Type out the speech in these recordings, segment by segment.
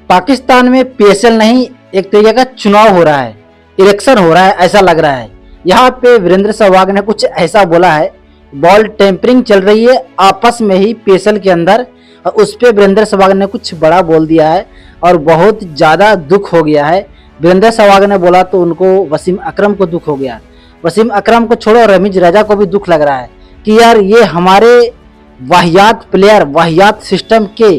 पाकिस्तान में पीएसएल नहीं, एक तरीके का चुनाव हो रहा है, इलेक्शन हो रहा है, ऐसा लग रहा है। यहाँ पे वीरेंद्र सहवाग ने कुछ ऐसा बोला है, बॉल टेम्परिंग चल रही है आपस में ही पीएसएल के अंदर, और उस पर वीरेंद्र सहवाग ने कुछ बड़ा बोल दिया है और बहुत ज़्यादा दुख हो गया है। वीरेंद्र सहवाग ने बोला तो उनको वसीम अकरम को दुख हो गया। वसीम अकरम को छोड़ो, रमीज रजा को भी दुख लग रहा है कि यार ये हमारे वाहियात प्लेयर, वाहियात सिस्टम के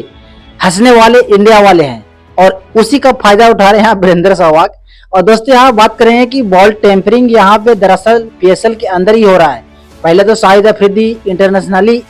हंसने वाले इंडिया वाले हैं और उसी का फायदा उठा रहे हैं वीरेंद्र सहवाग। और दोस्तों यहाँ बात करें कि बॉल टेम्परिंग यहाँ पे दरअसल पीएसएल के अंदर ही हो रहा है। पहले तो शाहिद अफरीदी इंटरनेशनली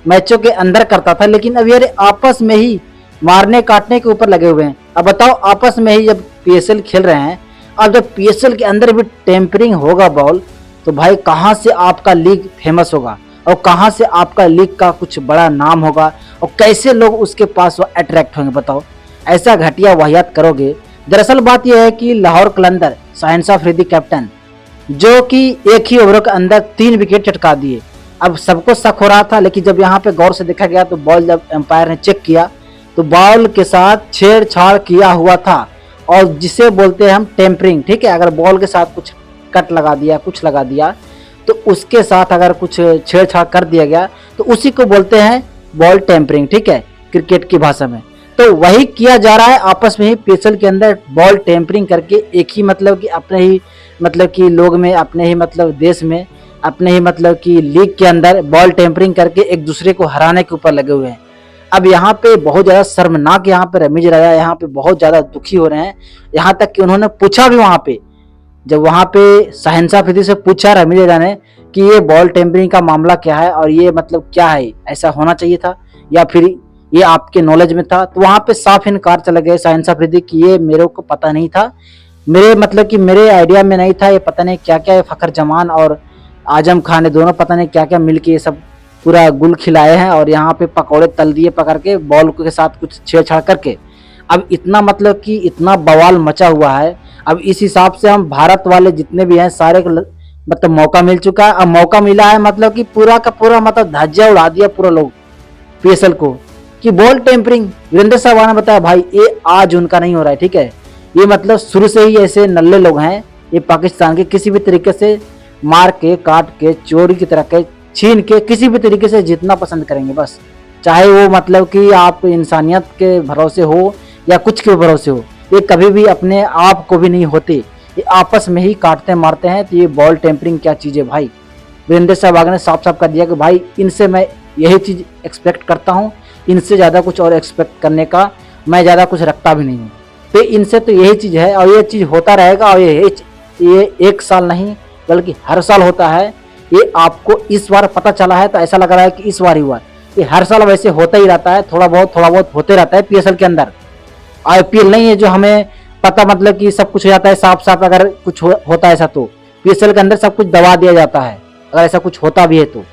मैचों के अंदर करता था, लेकिन अब ये आपस में ही मारने काटने के ऊपर लगे हुए हैं। अब बताओ, आपस में ही जब पीएसएल खेल रहे हैं, अब जब पीएसएल के अंदर भी टेम्परिंग होगा बॉल, तो भाई कहाँ से आपका लीग फेमस होगा और कहाँ से आपका लीग का कुछ बड़ा नाम होगा और कैसे लोग उसके पास अट्रैक्ट होंगे। बताओ, ऐसा घटिया वाहियात करोगे। दरअसल बात यह है कि लाहौर कलंदर शहनशाह अफरीदी कैप्टन, जो कि एक ही ओवर के अंदर 3 विकेट चटका दिए। अब सबको शक हो रहा था, लेकिन जब यहाँ पे गौर से देखा गया तो बॉल जब एम्पायर ने चेक किया तो बॉल के साथ छेड़छाड़ किया हुआ था, और जिसे बोलते हैं हम टेम्परिंग। ठीक है, अगर बॉल के साथ कुछ कट लगा दिया, कुछ लगा दिया, तो उसके साथ अगर कुछ छेड़छाड़ कर दिया गया तो उसी को बोलते हैं बॉल टेम्परिंग। ठीक है, क्रिकेट की भाषा में। तो वही किया जा रहा है आपस में ही पीएसएल के अंदर, बॉल टेम्परिंग करके एक ही मतलब कि अपने ही मतलब कि लोग में, अपने ही मतलब देश में, अपने ही मतलब कि लीग के अंदर बॉल टेम्परिंग करके एक दूसरे को हराने के ऊपर लगे हुए हैं। अब यहाँ पे बहुत ज़्यादा शर्मनाक, यहाँ पे रमीज रजा यहाँ पे बहुत ज़्यादा दुखी हो रहे हैं। यहाँ तक कि उन्होंने पूछा भी वहाँ पे, जब वहाँ पे शहनशाह अफरीदी से पूछा रमीज रजा ने कि ये बॉल टेम्परिंग का मामला क्या है और ये मतलब क्या है, ऐसा होना चाहिए था या फिर ये आपके नॉलेज में था, तो वहाँ पे साफ इनकार चले गए शहनशाह अफरीदी कि ये मेरे को पता नहीं था, मेरे मतलब कि मेरे आइडिया में नहीं था, ये पता नहीं क्या क्या, फ़खर जमान और आजम खान ने दोनों पता नहीं क्या क्या मिलके ये सब पूरा गुल खिलाए हैं और यहाँ पे पकौड़े तल दिए पकड़ के बॉल के साथ कुछ छेड़छाड़ करके। अब इतना मतलब कि इतना बवाल मचा हुआ है। अब इस हिसाब से हम भारत वाले जितने भी हैं सारे को मतलब मौका मिल चुका है। अब मौका मिला है मतलब कि पूरा का पूरा मतलब धज्जियां उड़ा दिया पूरा लोग पीएसएल को कि बॉल टेम्परिंग। वीरेंद्र सहवाग ने बताया भाई ये आज उनका नहीं हो रहा है। ठीक है, ये मतलब शुरू से ही ऐसे नल्ले लोग हैं ये पाकिस्तान के, किसी भी तरीके से मार के, काट के, चोरी की तरह के, छीन के, किसी भी तरीके से जीतना पसंद करेंगे बस, चाहे वो मतलब कि आप इंसानियत के भरोसे हो या कुछ के भरोसे हो। ये कभी भी अपने आप को भी नहीं होते, ये आपस में ही काटते मारते हैं। तो ये बॉल टेम्परिंग क्या चीज़ है भाई। वीरेंद्र सहवाग ने साफ साफ कर दिया कि भाई इनसे मैं यही चीज़ एक्सपेक्ट करता हूँ, इनसे ज़्यादा कुछ और एक्सपेक्ट करने का मैं ज़्यादा कुछ रखता भी नहीं हूँ। तो इनसे तो यही चीज़ है और ये चीज़ होता रहेगा, और ये 1 साल नहीं बल्कि हर साल होता है। ये आपको इस बार पता चला है तो ऐसा लग रहा है कि इस बार ही हुआ। ये हर साल वैसे होता ही रहता है, थोड़ा बहुत होते रहता है पीएसएल के अंदर। आईपीएल नहीं है जो हमें पता मतलब कि सब कुछ हो जाता है साफ साफ। अगर कुछ होता है ऐसा तो पीएसएल के अंदर सब कुछ दबा दिया जाता है, अगर ऐसा कुछ होता भी है तो।